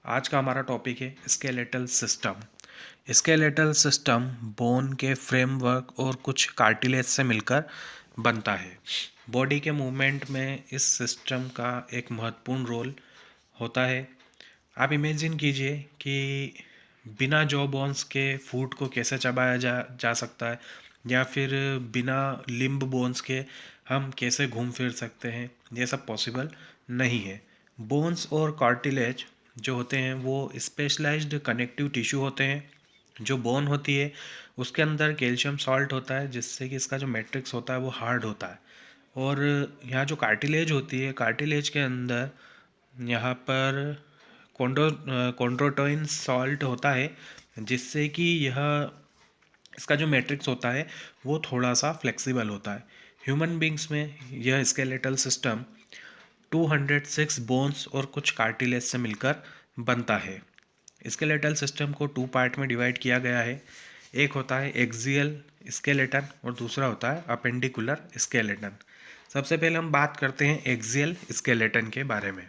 आज का हमारा टॉपिक है skeletal system. Skeletal system bone के फ्रेमवर्क और कुछ कार्टिलेज से मिलकर बनता है। बॉडी के मूवमेंट में इस सिस्टम का एक महत्वपूर्ण रोल होता है। आप इमेजिन कीजिए कि बिना जॉ बोन्स के फूड को कैसे चबाया जा सकता है, या फिर बिना लिम्ब बोन्स के हम कैसे घूम फिर सकते हैं। ये सब पॉसिबल नहीं है। बोन्स और कार्टिलेज जो होते हैं वो स्पेशलाइज्ड कनेक्टिव टिश्यू होते हैं। जो बोन होती है उसके अंदर कैल्शियम सॉल्ट होता है, जिससे कि इसका जो मैट्रिक्स होता है वो हार्ड होता है। और यहाँ जो कार्टिलेज होती है, कार्टिलेज के अंदर यहाँ पर कॉन्ड्रोटोइन सॉल्ट होता है, जिससे कि यह इसका जो मैट्रिक्स होता है वो थोड़ा सा फ्लेक्सिबल होता है। ह्यूमन बींग्स में यह स्केलेटल सिस्टम 206 बोन्स और कुछ कार्टिलेज से मिलकर बनता है। स्केलेटल सिस्टम को 2 पार्ट में डिवाइड किया गया है। एक होता है एक्सियल स्केलेटन और दूसरा होता है अपेंडिकुलर स्केलेटन। सबसे पहले हम बात करते हैं एक्सियल स्केलेटन के बारे में।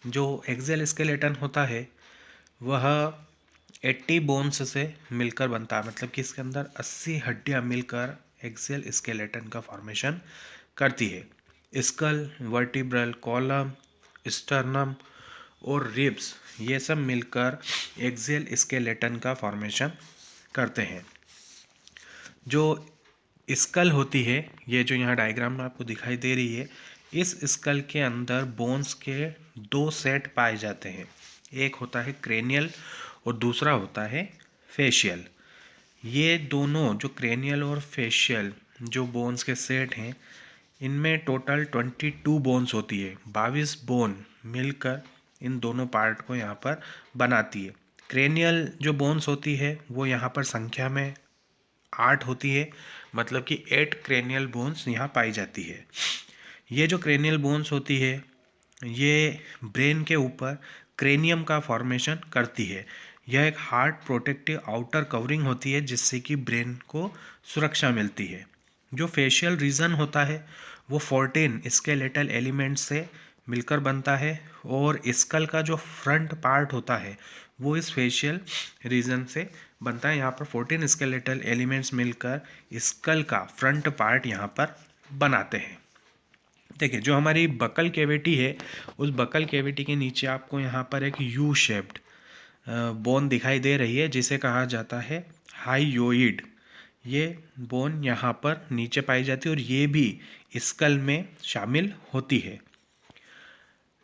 जो एक्सियल स्केलेटन होता है वह 80 बोन्स से मिलकर बनता है, मतलब कि इसके अंदर 80 हड्डियाँ मिलकर एक्सियल स्केलेटन का फॉर्मेशन करती है। स्कल, वर्टिब्रल कॉलम, स्टर्नम और रिब्स ये सब मिलकर एक्सियल स्केलेटन का फॉर्मेशन करते हैं। जो स्कल होती है, ये जो यहाँ डायग्राम में आपको दिखाई दे रही है, इस स्कल के अंदर बोन्स के 2 सेट पाए जाते हैं। एक होता है क्रेनियल और दूसरा होता है फेशियल। ये दोनों जो क्रेनियल और फेशियल जो बोन्स के सेट हैं, इनमें टोटल 22 बोन्स होती है। 22 बोन मिलकर इन दोनों पार्ट को यहाँ पर बनाती है। क्रेनियल जो बोन्स होती है वो यहाँ पर संख्या में 8 होती है, मतलब कि 8 क्रेनियल बोन्स यहाँ पाई जाती है। ये जो क्रेनियल बोन्स होती है ये ब्रेन के ऊपर क्रेनियम का फॉर्मेशन करती है। यह एक हार्ड प्रोटेक्टिव आउटर कवरिंग होती है, जिससे कि ब्रेन को सुरक्षा मिलती है। जो फेशियल रीजन होता है वो 14 स्केलेटल एलिमेंट्स से मिलकर बनता है, और स्कल का जो फ्रंट पार्ट होता है वो इस फेशियल रीजन से बनता है। यहाँ पर 14 स्केलेटल एलिमेंट्स मिलकर स्कल का फ्रंट पार्ट यहाँ पर बनाते हैं। देखिए, जो हमारी बकल कैविटी है उस बकल कैविटी के नीचे आपको यहाँ पर एक यू शेप्ड बोन दिखाई दे रही है, जिसे कहा जाता है हाइयोइड। ये बोन यहाँ पर नीचे पाई जाती है और ये भी स्कल में शामिल होती है।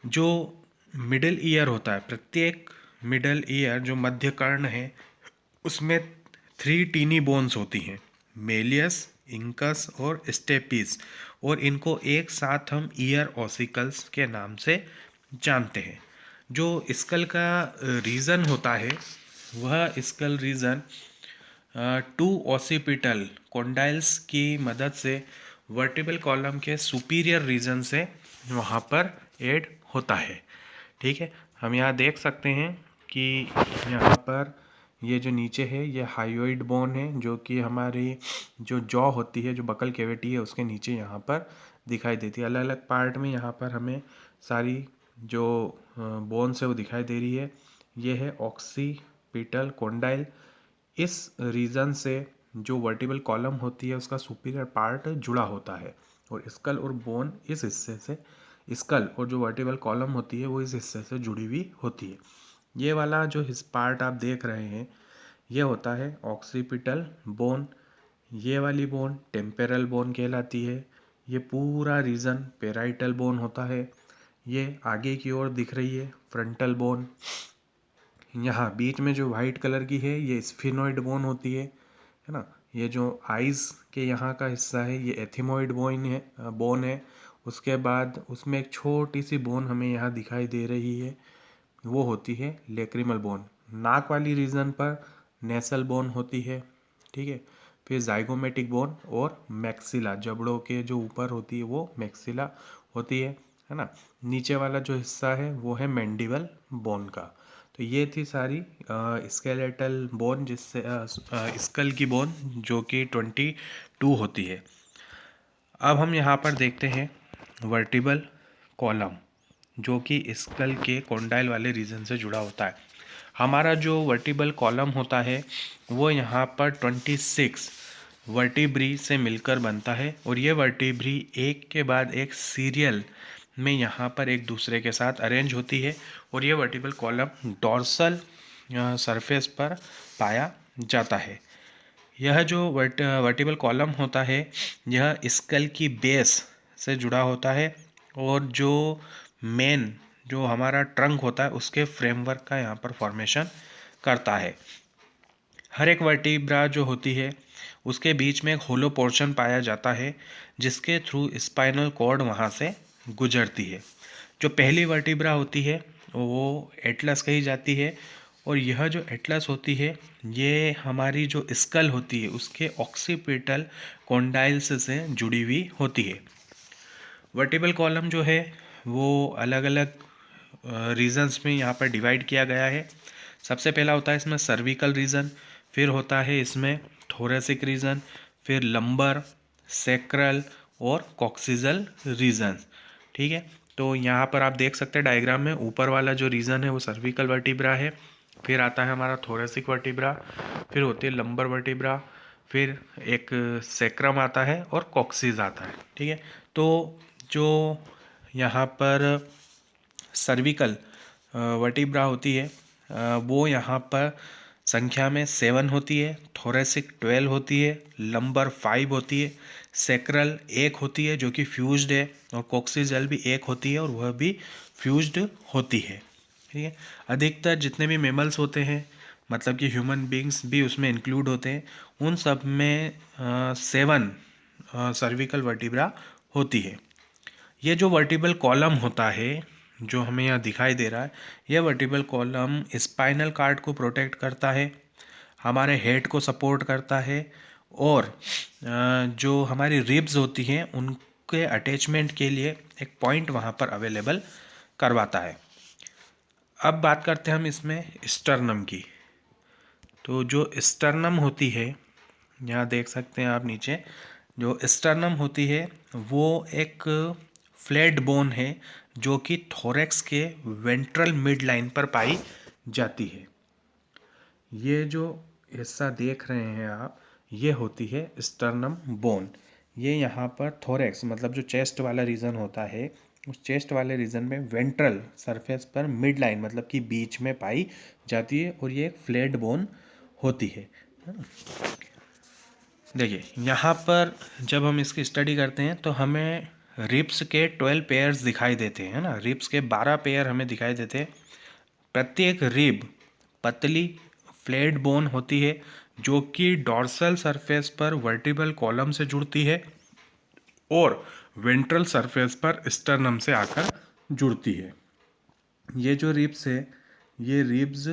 जो मिडल ईयर होता है, प्रत्येक मिडल ईयर जो मध्य कर्ण है उसमें 3 टीनी बोन्स होती हैं, मेलियस, इंकस और स्टेपिस, और इनको एक साथ हम ईयर ऑसिकल्स के नाम से जानते हैं। जो स्कल का रीजन होता है वह स्कल रीजन 2 ऑसिपिटल कॉन्डाइल्स की मदद से वर्टिबल कॉलम के सुपीरियर रीजन से वहाँ पर ऐड होता है। ठीक है, हम यहाँ देख सकते हैं कि यहाँ पर ये जो नीचे है ये हाइयोइड बोन है, जो कि हमारी जो जॉ होती है, जो बकल कैविटी है उसके नीचे यहाँ पर दिखाई देती है। अलग अलग पार्ट में यहाँ पर हमें सारी जो बोन्स है वो दिखाई दे रही है। ये है ऑक्सीपिटल कॉन्डाइल। इस रीजन से जो वर्टिबल कॉलम होती है उसका सुपीरियर पार्ट जुड़ा होता है, और स्कल और बोन इस हिस्से से, स्कल और जो वर्टिबल कॉलम होती है वो इस हिस्से से जुड़ी हुई होती है। ये वाला जो पार्ट आप देख रहे हैं ये होता है ऑक्सीपिटल बोन। ये वाली बोन टेम्पेरल बोन कहलाती है। ये पूरा रीजन पेराइटल बोन होता है। ये आगे की ओर दिख रही है फ्रंटल बोन। यहाँ बीच में जो वाइट कलर की है ये स्फिनोइड बोन होती है ना। ये जो आइज़ के यहाँ का हिस्सा है ये एथिमोइड बोन है। उसके बाद उसमें एक छोटी सी बोन हमें यहाँ दिखाई दे रही है, वो होती है लेक्रिमल बोन। नाक वाली रीजन पर नेसल बोन होती है। ठीक है, फिर जाइगोमेटिक बोन और मैक्सिला, जबड़ों के जो ऊपर होती है वो मैक्सिला होती है ना। नीचे वाला जो हिस्सा है वो है मैंडिबल बोन का। तो ये थी सारी स्केलेटल बोन, जिससे स्कल की बोन जो कि 22 होती है। अब हम यहाँ पर देखते हैं वर्टिबल कॉलम। जो कि स्कल के कॉन्डाइल वाले रीजन से जुड़ा होता है। हमारा जो वर्टिबल कॉलम होता है वो यहाँ पर 26 वर्टिब्री से मिलकर बनता है, और ये वर्टिब्री एक के बाद एक सीरियल में यहाँ पर एक दूसरे के साथ अरेंज होती है, और ये वर्टिबल कॉलम डॉर्सल सरफेस पर पाया जाता है। यह जो वर्टिबल कॉलम होता है यह स्कल की बेस से जुड़ा होता है, और जो मेन जो हमारा ट्रंक होता है उसके फ्रेमवर्क का यहाँ पर फॉर्मेशन करता है। हर एक वर्टिब्रा जो होती है उसके बीच में एक होलो पोर्शन पाया जाता है जिसके थ्रू स्पाइनल कॉर्ड वहाँ से गुजरती है। जो पहली वर्टिब्रा होती है वो एटलस कही जाती है, और यह जो एटलस होती है ये हमारी जो स्कल होती है उसके ऑक्सीपिटल कॉन्डाइल्स से जुड़ी हुई होती है। वर्टिबल कॉलम जो है वो अलग अलग रीजन्स में यहाँ पर डिवाइड किया गया है। सबसे पहला होता है इसमें सर्विकल रीजन, फिर होता है इसमें थोरेसिक रीजन, फिर लंबर, सेक्रल और कॉक्सिजल रीजन। ठीक है, तो यहाँ पर आप देख सकते हैं डायग्राम में ऊपर वाला जो रीजन है वो सर्विकल वर्टिब्रा है, फिर आता है हमारा थोरेसिक वर्टिब्रा, फिर होती है लंबर वर्टिब्रा, फिर एक सेक्रम आता है और कॉक्सिस आता है। ठीक है, तो जो यहाँ पर सर्विकल वर्टिब्रा होती है वो यहाँ पर संख्या में 7 होती है, थोरेसिक 12 होती है, लंबर 5 होती है, सेक्रल 1 होती है जो कि फ्यूज्ड है, और कॉक्सिजल भी 1 होती है और वह भी फ्यूज्ड होती है। ठीक है, अधिकतर जितने भी मेमल्स होते हैं मतलब कि ह्यूमन बींग्स भी उसमें इंक्लूड होते हैं, उन सब में 7 सर्विकल वर्टिब्रा होती है। ये जो वर्टिबल कॉलम होता है जो हमें यहाँ दिखाई दे रहा है, यह वर्टिबल कॉलम स्पाइनल कार्ड को प्रोटेक्ट करता है, हमारे हेड को सपोर्ट करता है, और जो हमारी रिब्स होती हैं उनके अटैचमेंट के लिए एक पॉइंट वहाँ पर अवेलेबल करवाता है। अब बात करते हैं हम इसमें स्टर्नम की। तो जो स्टर्नम होती है, यहाँ देख सकते हैं आप नीचे, जो स्टर्नम होती है वो एक फ्लैट बोन है जो कि थोरैक्स के वेंट्रल मिड लाइन पर पाई जाती है। ये जो हिस्सा देख रहे हैं आप, ये होती है स्टर्नम बोन। ये यहाँ पर थोरैक्स मतलब जो चेस्ट वाला रीजन होता है उस चेस्ट वाले रीजन में वेंट्रल सरफेस पर मिड लाइन मतलब कि बीच में पाई जाती है, और ये एक फ्लैट बोन होती है। देखिए यहाँ पर जब हम इसकी स्टडी करते हैं तो हमें रिब्स के 12 पेयर्स दिखाई देते हैं ना, रिब्स के 12 पेयर हमें दिखाई देते हैं। प्रत्येक रिब पतली फ्लैट बोन होती है जो कि डॉर्सल सरफेस पर वर्टिबल कॉलम से जुड़ती है और वेंट्रल सरफेस पर स्टर्नम से आकर जुड़ती है। ये जो रिब्स है, ये रिब्स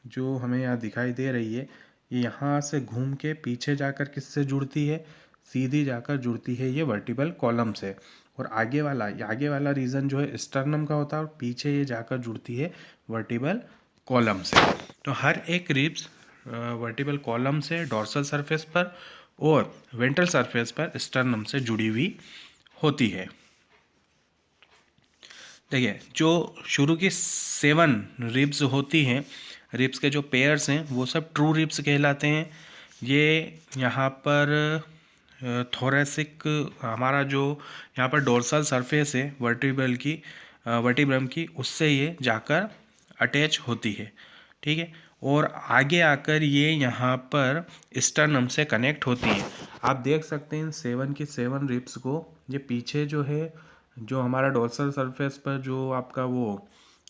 जो हमें यहाँ दिखाई दे रही है, ये यहाँ से घूम के पीछे जाकर किससे जुड़ती है, सीधी जाकर जुड़ती है ये वर्टिबल कॉलम से, और आगे वाला रीजन जो है स्टर्नम का होता है और पीछे ये जाकर जुड़ती है वर्टिबल कॉलम से। तो हर एक रिब्स वर्टिबल कॉलम से डॉर्सल सरफेस पर और वेंट्रल सरफेस पर स्टर्नम से जुड़ी हुई होती है। देखिए जो शुरू की 7 रिब्स होती हैं, रिब्स के जो पेयर्स हैं वो सब ट्रू रिब्स कहलाते हैं। ये यहाँ पर थोरेसिक हमारा जो यहाँ पर डोर्सल सरफेस है वर्टिब्रम की उससे ये जाकर अटैच होती है। ठीक है, और आगे आकर ये यहाँ पर स्टर्नम से कनेक्ट होती है। आप देख सकते हैं इन 7 की 7 रिब्स को, ये पीछे जो है जो हमारा डोर्सल सरफेस पर जो आपका वो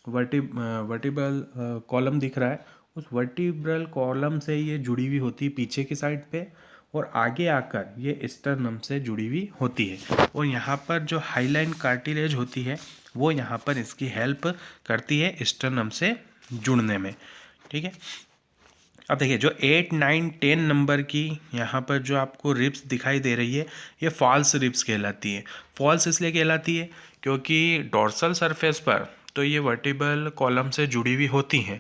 वर्टिब्रल कॉलम दिख रहा है उस वर्टिब्रल कॉलम से ये जुड़ी हुई होती है पीछे की साइड पे, और आगे आकर ये स्टर्नम से जुड़ी हुई होती है। और यहाँ पर जो हाईलाइन कार्टिलेज होती है वो यहाँ पर इसकी हेल्प करती है स्टर्नम से जुड़ने में। ठीक है, अब देखिए जो 8, 9, 10 नंबर की यहाँ पर जो आपको रिब्स दिखाई दे रही है ये फॉल्स रिब्स कहलाती है। फॉल्स इसलिए कहलाती है क्योंकि डॉर्सल सरफेस पर तो ये वर्टिबल कॉलम से जुड़ी हुई होती हैं,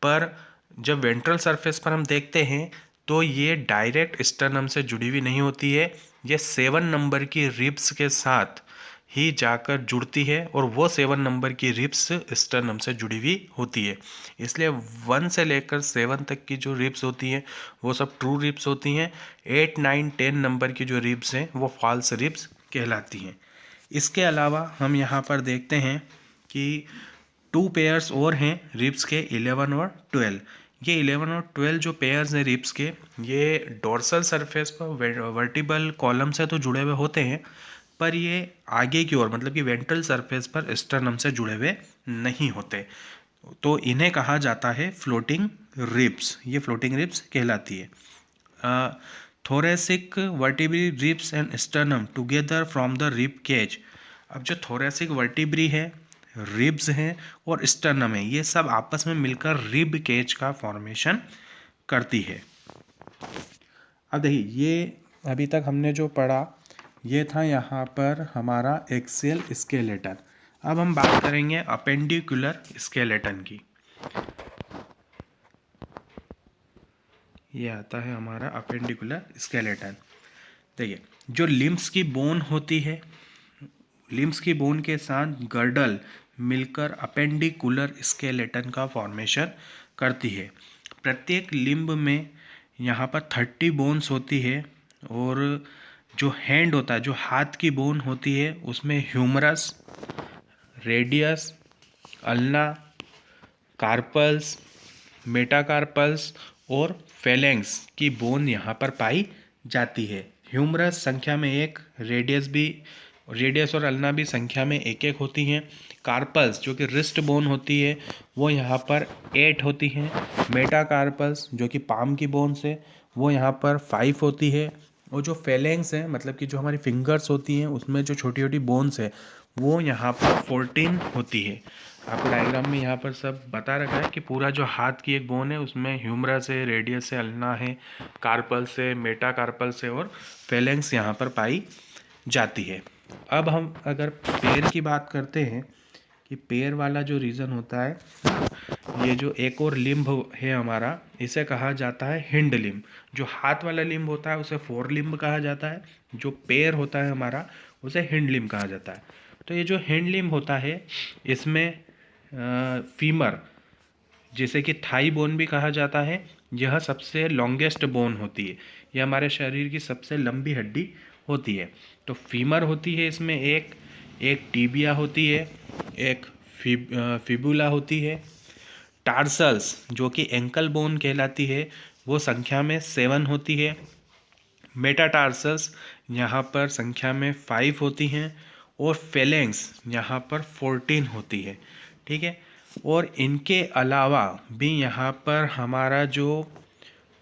पर जब वेंट्रल सरफेस पर हम देखते हैं तो ये डायरेक्ट स्टर्नम से जुड़ी हुई नहीं होती है। ये 7 नंबर की रिब्स के साथ ही जाकर जुड़ती है और वो 7 नंबर की रिब्स स्टर्नम से जुड़ी हुई होती है। इसलिए 1 से लेकर 7 तक की जो रिब्स होती हैं वो सब ट्रू रिब्स होती हैं। 8, 9, 10 नंबर की जो रिब्स हैं वो फॉल्स रिब्स कहलाती हैं। इसके अलावा हम यहाँ पर देखते हैं कि 2 पेयर्स और हैं रिब्स के, 11 और 12। ये 11 और 12 जो पेयर्स हैं रिब्स के, ये डोर्सल सरफेस पर वर्टिबल कॉलम से तो जुड़े हुए होते हैं, पर ये आगे की ओर मतलब कि वेंट्रल सरफेस पर स्टर्नम से जुड़े हुए नहीं होते। तो इन्हें कहा जाता है फ्लोटिंग रिब्स। ये फ्लोटिंग रिब्स कहलाती है। Thoracic vertebrae ribs and sternum together from the rib cage. अब जो थोरेसिक वर्टिब्री है, रिब्स हैं और स्टर्नम है, ये सब आपस में मिलकर रिब केज का फॉर्मेशन करती है। अब देखिए, ये अभी तक हमने जो पढ़ा ये था यहाँ पर हमारा एक्सियल स्केलेटन। अब हम बात करेंगे अपेंडिकुलर स्केलेटन की। ये आता है हमारा अपेंडिकुलर स्केलेटन। देखिए, जो लिम्स की बोन होती है, लिम्स की बोन के साथ गर्डल मिलकर अपेंडिकुलर स्केलेटन का फॉर्मेशन करती है। प्रत्येक लिम्ब में यहाँ पर 30 बोन्स होती है और जो हैंड होता है, जो हाथ की बोन होती है, उसमें humerus, radius, ulna, carpals, metacarpals और फेलेंक्स की बोन यहाँ पर पाई जाती है। ह्यूमरस संख्या में 1, रेडियस और अल्ना भी संख्या में 1-1 होती हैं। कार्पल्स जो कि रिस्ट बोन होती है वो यहाँ पर 8 होती हैं। मेटाकार्पल्स जो कि पाम की बोन्स है वो यहाँ पर 5 होती है। और जो फेलेंक्स हैं, मतलब कि जो हमारी फिंगर्स होती हैं उसमें जो छोटी छोटी बोन्स है वो यहाँ पर 14 होती है। आपको डायग्राम में यहाँ पर सब बता रखा है कि पूरा जो हाथ की एक बोन है उसमें ह्यूमरस है, रेडियस है, अल्ना है, कार्पल्स है, मेटाकार्पल्स है और फेलेंक्स यहाँ पर पाई जाती है। अब हम अगर पैर की बात करते हैं कि पैर वाला जो रीजन होता है, ये जो एक और लिम्ब है हमारा, इसे कहा जाता है हिंड लिम्ब। जो हाथ वाला लिम्ब होता है उसे फोर लिम्ब कहा जाता है, जो पैर होता है हमारा उसे हिंड लिम्ब कहा जाता है। तो ये जो हिंड लिम्ब होता है इसमें फीमर, जिसे कि थाई बोन भी कहा जाता है, यह सबसे लॉन्गेस्ट बोन होती है। यह हमारे शरीर की सबसे लंबी हड्डी होती है। तो फीमर होती है इसमें एक, टीबिया होती है, एक फिबुला होती है। टार्सल्स जो कि एंकल बोन कहलाती है वो संख्या में 7 होती है। मेटाटार्सल्स यहाँ पर संख्या में 5 होती हैं और फेलेंक्स यहाँ पर 14 होती है। ठीक है। और इनके अलावा भी यहाँ पर हमारा जो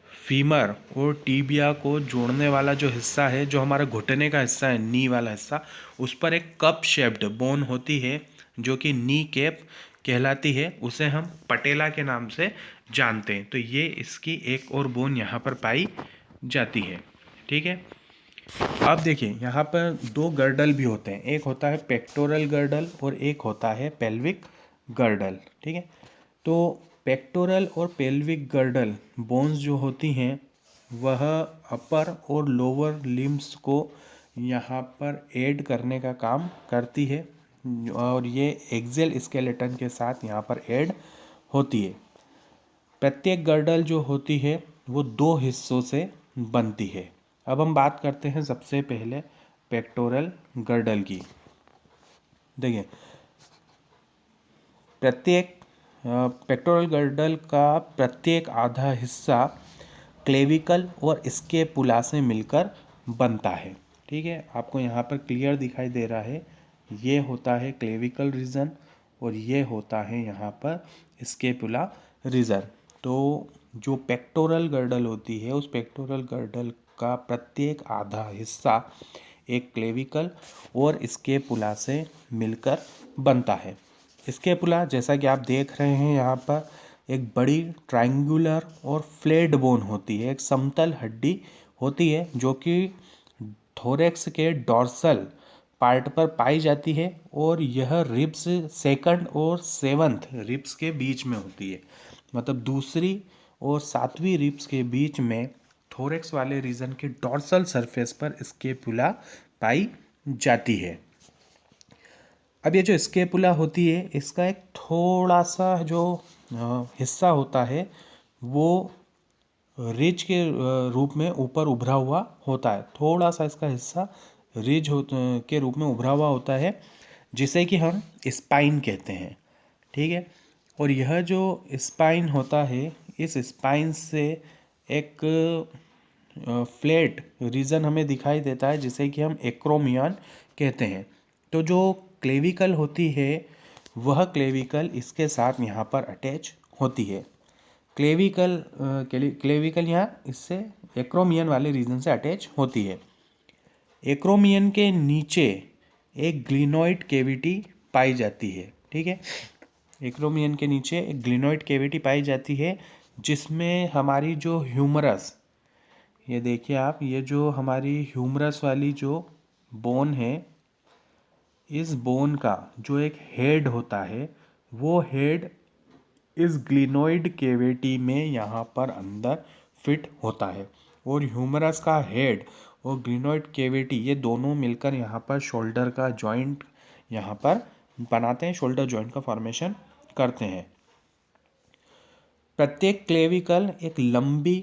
फीमर और टीबिया को जोड़ने वाला जो हिस्सा है, जो हमारा घुटने का हिस्सा है, नी वाला हिस्सा, उस पर एक कप शेप्ड बोन होती है जो कि नी कैप कहलाती है। उसे हम पटेला के नाम से जानते हैं। तो ये इसकी एक और बोन यहाँ पर पाई जाती है। ठीक है। अब देखिए, यहाँ पर 2 गर्डल भी होते हैं, एक होता है पेक्टोरल गर्डल और एक होता है पेल्विक गर्डल। ठीक है। तो पेक्टोरल और पेल्विक गर्डल बोन्स जो होती हैं वह अपर और लोअर लिम्स को यहाँ पर ऐड करने का काम करती है और ये एक्सियल स्केलेटन के साथ यहाँ पर ऐड होती है। प्रत्येक गर्डल जो होती है वो 2 हिस्सों से बनती है। अब हम बात करते हैं सबसे पहले पेक्टोरल गर्डल की। देखिए, प्रत्येक पेक्टोरल गर्डल का प्रत्येक आधा हिस्सा क्लेविकल और स्केपुला से मिलकर बनता है। ठीक है, आपको यहाँ पर क्लियर दिखाई दे रहा है, ये होता है क्लेविकल रीजन और ये होता है यहाँ पर स्केपुला रीजन। तो जो पेक्टोरल गर्डल होती है उस पेक्टोरल गर्डल का प्रत्येक आधा हिस्सा एक क्लेविकल और स्केपुला से मिलकर बनता है। स्केपुला, जैसा कि आप देख रहे हैं यहाँ पर, एक बड़ी ट्रायंगुलर और फ्लेट बोन होती है, एक समतल हड्डी होती है जो कि थोरेक्स के डॉर्सल पार्ट पर पाई जाती है और यह रिब्स 2nd और 7th रिब्स के बीच में होती है। मतलब दूसरी और 7वीं रिब्स के बीच में थोरेक्स वाले रीजन के डॉर्सल सरफेस पर स्केपुला पाई जाती है। अब ये जो स्केपुला होती है, इसका एक थोड़ा सा जो हिस्सा होता है वो रिज के रूप में ऊपर उभरा हुआ होता है। थोड़ा सा इसका हिस्सा रिज के रूप में उभरा हुआ होता है, जिसे कि हम स्पाइन कहते हैं। ठीक है। और यह जो स्पाइन होता है, इस स्पाइन से एक फ्लैट रीजन हमें दिखाई देता है, जिसे कि हम एक्रोमियन कहते हैं। तो जो क्लेविकल होती है, वह क्लेविकल इसके साथ यहाँ पर अटैच होती है। क्लेविकल यहाँ इससे एक्रोमियन वाले रीजन से अटैच होती है। एक्रोमियन के नीचे एक ग्लिनोइड कैविटी पाई जाती है। ठीक है। एक्रोमियन के नीचे एक ग्लिनोइड कैविटी पाई जाती है, जिसमें हमारी जो ह्यूमरस, ये देखिए आप, ये जो हमारी ह्यूमरस वाली जो बोन है, इस बोन का जो एक हेड होता है, वो हेड इस ग्लिनोइड कैविटी में यहाँ पर अंदर फिट होता है। और ह्यूमरस का हेड और ग्लिनोइड कैविटी, ये दोनों मिलकर यहाँ पर शोल्डर का जॉइंट यहाँ पर बनाते हैं, शोल्डर जॉइंट का फॉर्मेशन करते हैं। प्रत्येक क्लेविकल एक लंबी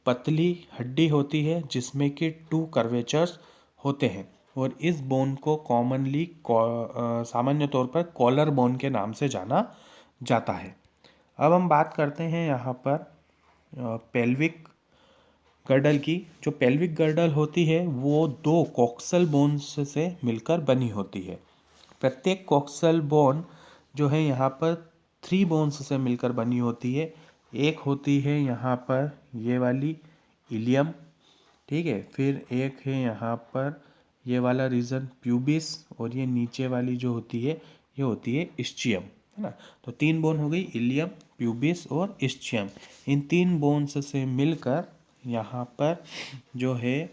पतली हड्डी होती है, जिसमें कि 2 कर्वेचर्स होते हैं। और इस बोन को कॉमनली सामान्य तौर पर कॉलर बोन के नाम से जाना जाता है। अब हम बात करते हैं यहाँ पर पेल्विक गर्डल की। जो पेल्विक गर्डल होती है, वो 2 कॉक्सल बोन्स से मिलकर बनी होती है। प्रत्येक कॉक्सल बोन जो है यहाँ पर 3 बोन्स से मिलकर बनी होती है। एक होती है यहाँ पर ये वाली इलियम, ठीक है। फिर एक है यहाँ पर ये वाला रीजन प्यूबिस, और ये नीचे वाली जो होती है, ये होती है इस्चियम, है ना। तो 3 बोन हो गई, इलियम, प्यूबिस और इस्चियम। इन 3 बोन्स से मिलकर यहाँ पर जो है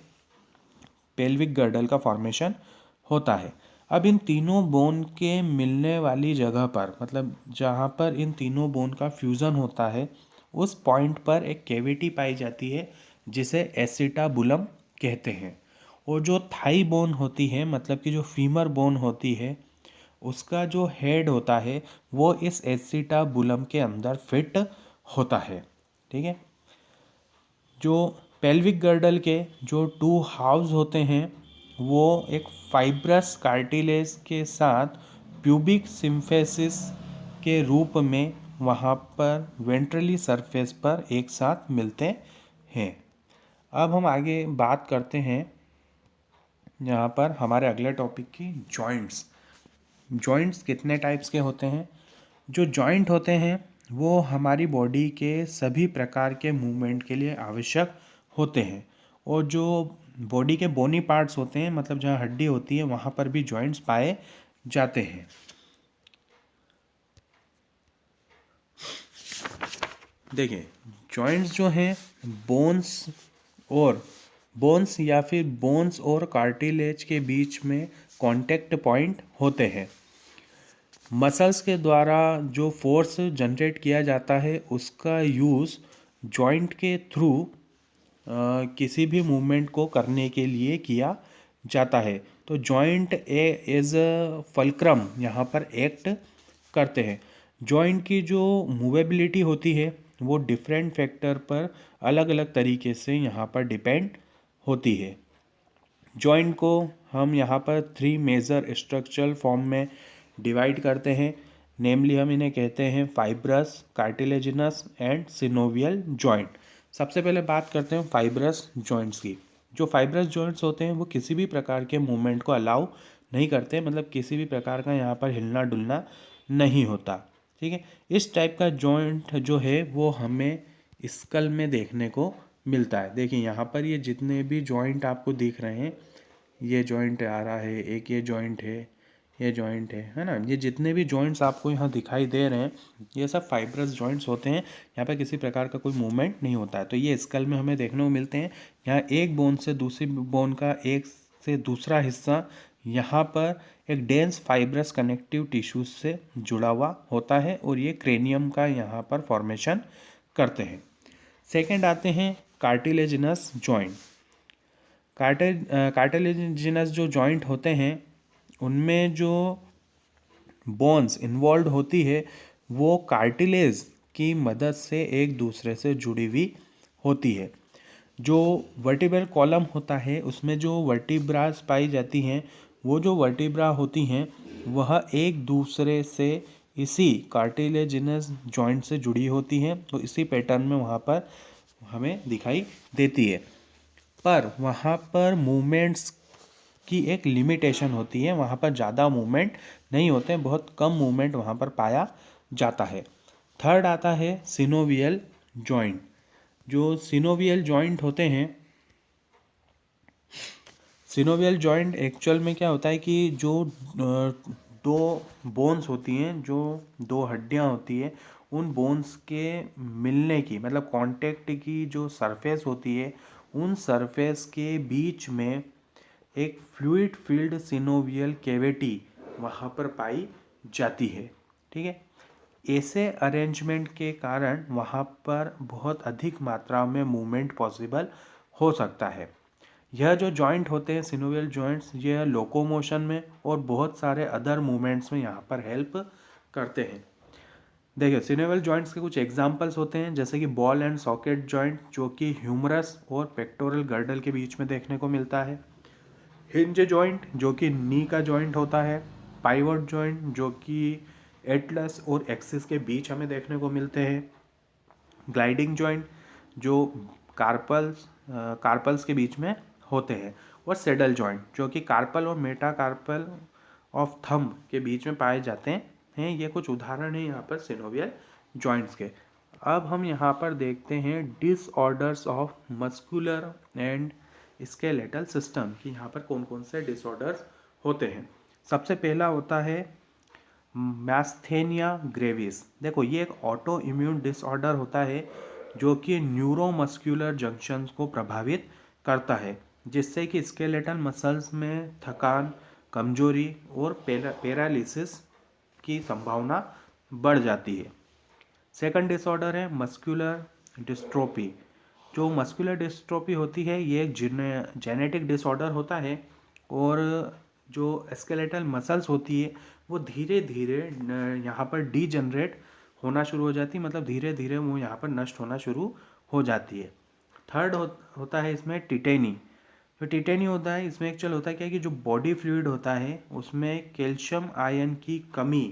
पेल्विक गर्डल का फॉर्मेशन होता है। अब इन तीनों बोन के मिलने वाली जगह पर, मतलब जहाँ पर इन तीनों बोन का फ्यूज़न होता है, उस पॉइंट पर एक कैविटी पाई जाती है, जिसे एसिटाबुलम कहते हैं। और जो थाई बोन होती है, मतलब कि जो फीमर बोन होती है, उसका जो हेड होता है, वो इस एसिटाबुलम के अंदर फिट होता है। ठीक है। जो पेल्विक गर्डल के जो 2 हाउस होते हैं, वो एक फाइब्रस कार्टिलेज के साथ प्यूबिक सिम्फेसिस के रूप में वहाँ पर वेंट्रली सरफेस पर एक साथ मिलते हैं। अब हम आगे बात करते हैं यहाँ पर हमारे अगले टॉपिक की, जॉइंट्स। जॉइंट्स कितने टाइप्स के होते हैं? जो जॉइंट होते हैं वो हमारी बॉडी के सभी प्रकार के मूवमेंट के लिए आवश्यक होते हैं। और जो बॉडी के बोनी पार्ट्स होते हैं, मतलब जहाँ हड्डी होती है, वहाँ पर भी जॉइंट्स पाए जाते हैं। देखिए, जॉइंट्स जो हैं बोन्स या फिर बोन्स और कार्टिलेज के बीच में कांटेक्ट पॉइंट होते हैं। मसल्स के द्वारा जो फोर्स जनरेट किया जाता है, उसका यूज़ जॉइंट के थ्रू किसी भी मूवमेंट को करने के लिए किया जाता है। तो जॉइंट एज अ फल्क्रम यहाँ पर एक्ट करते हैं। जॉइंट की जो मूवेबिलिटी होती है, वो डिफरेंट फैक्टर पर अलग अलग तरीके से यहाँ पर डिपेंड होती है। जॉइंट को हम यहाँ पर 3 मेजर स्ट्रक्चरल फॉर्म में डिवाइड करते हैं। नेमली हम इन्हें कहते हैं fibrous, cartilaginous and synovial joint. सबसे पहले बात करते हैं फाइब्रस जॉइंट्स की। जो फाइब्रस जॉइंट्स होते हैं, वो किसी भी प्रकार के मूवमेंट को अलाउ नहीं करते, मतलब किसी भी प्रकार का यहाँ पर हिलना डुलना नहीं होता। ठीक है। इस टाइप का जॉइंट जो है वो हमें स्कल में देखने को मिलता है। देखिए यहाँ पर ये जितने भी जॉइंट आपको दिख रहे हैं, ये जॉइंट आ रहा है, एक ये जॉइंट है, ये जॉइंट है ना। ये जितने भी जॉइंट्स आपको यहाँ दिखाई दे रहे हैं, ये सब फाइब्रस जॉइंट्स होते हैं। यहाँ पर किसी प्रकार का कोई मूवमेंट नहीं होता है। तो ये स्कल में हमें देखने को मिलते हैं। यहाँ एक बोन से दूसरी बोन का एक से दूसरा हिस्सा यहाँ पर एक डेंस फाइब्रस कनेक्टिव टिश्यूज से जुड़ा हुआ होता है, और ये क्रेनियम का यहाँ पर फॉर्मेशन करते हैं। सेकेंड आते हैं कार्टिलेजिनस जॉइंट। कार्टिलेजिनस जो जॉइंट होते हैं, उनमें जो बोन्स इन्वॉल्व होती है वो कार्टिलेज की मदद से एक दूसरे से जुड़ी हुई होती है। जो वर्टिब्रल कॉलम होता है उसमें जो वर्टिब्रास पाई जाती हैं, वो जो वर्टिब्रा होती हैं वह एक दूसरे से इसी कार्टिलेजिनस जॉइंट से जुड़ी होती हैं, तो इसी पैटर्न में वहाँ पर हमें दिखाई देती है। पर वहाँ पर मूवमेंट्स की एक लिमिटेशन होती है, वहाँ पर ज़्यादा मूवमेंट नहीं होते हैं, बहुत कम मूवमेंट वहाँ पर पाया जाता है। थर्ड आता है सिनोवियल जॉइंट। जो सिनोवियल जॉइंट होते हैं, सिनोवियल जॉइंट एक्चुअल में क्या होता है कि जो दो बोन्स होती हैं, जो दो हड्डियां होती है, उन बोन्स के मिलने की मतलब कांटेक्ट की जो सरफेस होती है, उन सरफेस के बीच में एक फ्लूइड फील्ड सिनोवियल कैविटी वहाँ पर पाई जाती है। ठीक है, ऐसे अरेंजमेंट के कारण वहाँ पर बहुत अधिक मात्रा में मूवमेंट पॉसिबल हो सकता है। यह जो जॉइंट होते हैं सिनोवियल जॉइंट्स, यह लोकोमोशन में और बहुत सारे अदर मूवमेंट्स में यहाँ पर हेल्प करते हैं। देखिए सिनोवियल जॉइंट्स के कुछ एग्जांपल्स होते हैं, जैसे कि बॉल एंड सॉकेट जॉइंट जो कि ह्यूमरस और पेक्टोरल गर्डल के बीच में देखने को मिलता है। हिंज जॉइंट जो कि नी का जॉइंट होता है। पाइवट जॉइंट जो कि एटलस और एक्सिस के बीच हमें देखने को मिलते हैं। ग्लाइडिंग जॉइंट जो कार्पल्स के बीच में होते हैं। और सेडल जॉइंट जो कि कार्पल और मेटाकार्पल ऑफ थंब के बीच में पाए जाते हैं। ये कुछ उदाहरण हैं यहाँ पर सिनोवियल जॉइंट्स के। अब हम यहाँ पर देखते हैं disorders of muscular and skeletal system कि यहाँ पर कौन कौन से डिसऑर्डर्स होते हैं। सबसे पहला होता है मैस्थेनिया ग्रेविस। देखो ये एक ऑटो इम्यून डिसऑर्डर होता है जो कि न्यूरोमस्कुलर जंक्शंस को प्रभावित करता है, जिससे कि स्केलेटल मसल्स में थकान, कमजोरी और पैरालिसिस की संभावना बढ़ जाती है। सेकंड डिसऑर्डर है मस्कुलर डिस्ट्रोफी। जो मस्कुलर डिस्ट्रोफी होती है ये एक जेनेटिक डिसऑर्डर होता है और जो स्केलेटल मसल्स होती है वो धीरे धीरे यहाँ पर डीजनरेट होना शुरू हो जाती है, मतलब धीरे धीरे वो यहाँ पर नष्ट होना शुरू हो जाती है। थर्ड होता है इसमें टिटेनी। जो टिटेनी होता है इसमें एक्चुअल होता है क्या कि जो बॉडी फ्लूइड होता है उसमें कैल्शियम आयन की कमी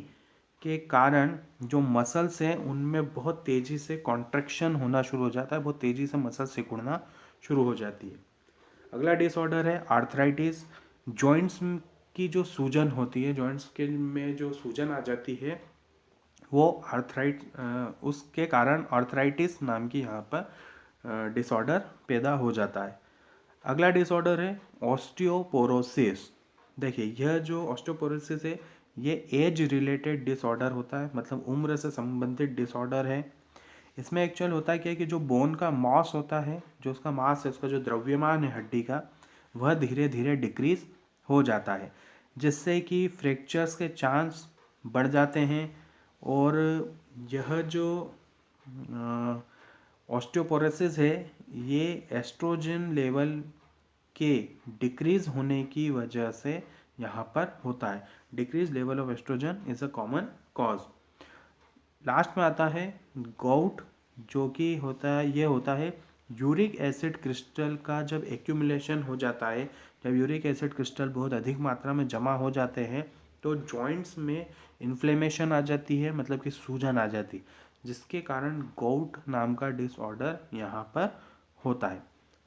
के कारण जो मसल्स हैं उनमें बहुत तेज़ी से कॉन्ट्रैक्शन होना शुरू हो जाता है, बहुत तेज़ी से मसल्स सिकुड़ना शुरू हो जाती है। अगला डिसऑर्डर है आर्थराइटिस। जॉइंट्स की जो सूजन होती है, जॉइंट्स के में जो सूजन आ जाती है वो उसके कारण आर्थराइटिस नाम की यहाँ पर डिसऑर्डर पैदा हो जाता है। अगला डिसऑर्डर है ऑस्टियोपोरोसिस। देखिए यह जो ऑस्टियोपोरोसिस है ये एज रिलेटेड डिसऑर्डर होता है, मतलब उम्र से संबंधित डिसऑर्डर है। इसमें एक्चुअल होता है क्या कि जो बोन का मास होता है, जो उसका मास है, उसका जो द्रव्यमान है हड्डी का, वह धीरे धीरे डिक्रीज हो जाता है, जिससे कि फ्रैक्चर्स के चांस बढ़ जाते हैं। और यह जो ऑस्टियोपोरोसिस है ये एस्ट्रोजन लेवल के डिक्रीज होने की वजह से यहाँ पर होता है। Decrease level of oestrogen is a common cause. Last में आता है गोट, जो कि होता है ये होता है यूरिक एसिड क्रिस्टल का जब एक्यूमुलेशन हो जाता है, जब यूरिक एसिड क्रिस्टल बहुत अधिक मात्रा में जमा हो जाते हैं तो जॉइंट्स में इन्फ्लेमेशन आ जाती है, मतलब कि सूजन आ जाती है, जिसके कारण गोट नाम का डिसऑर्डर यहाँ पर होता है।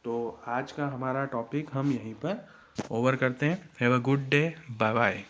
तो आज का हमारा टॉपिक हम यहीं पर ओवर करते हैं। Have a good day, bye bye.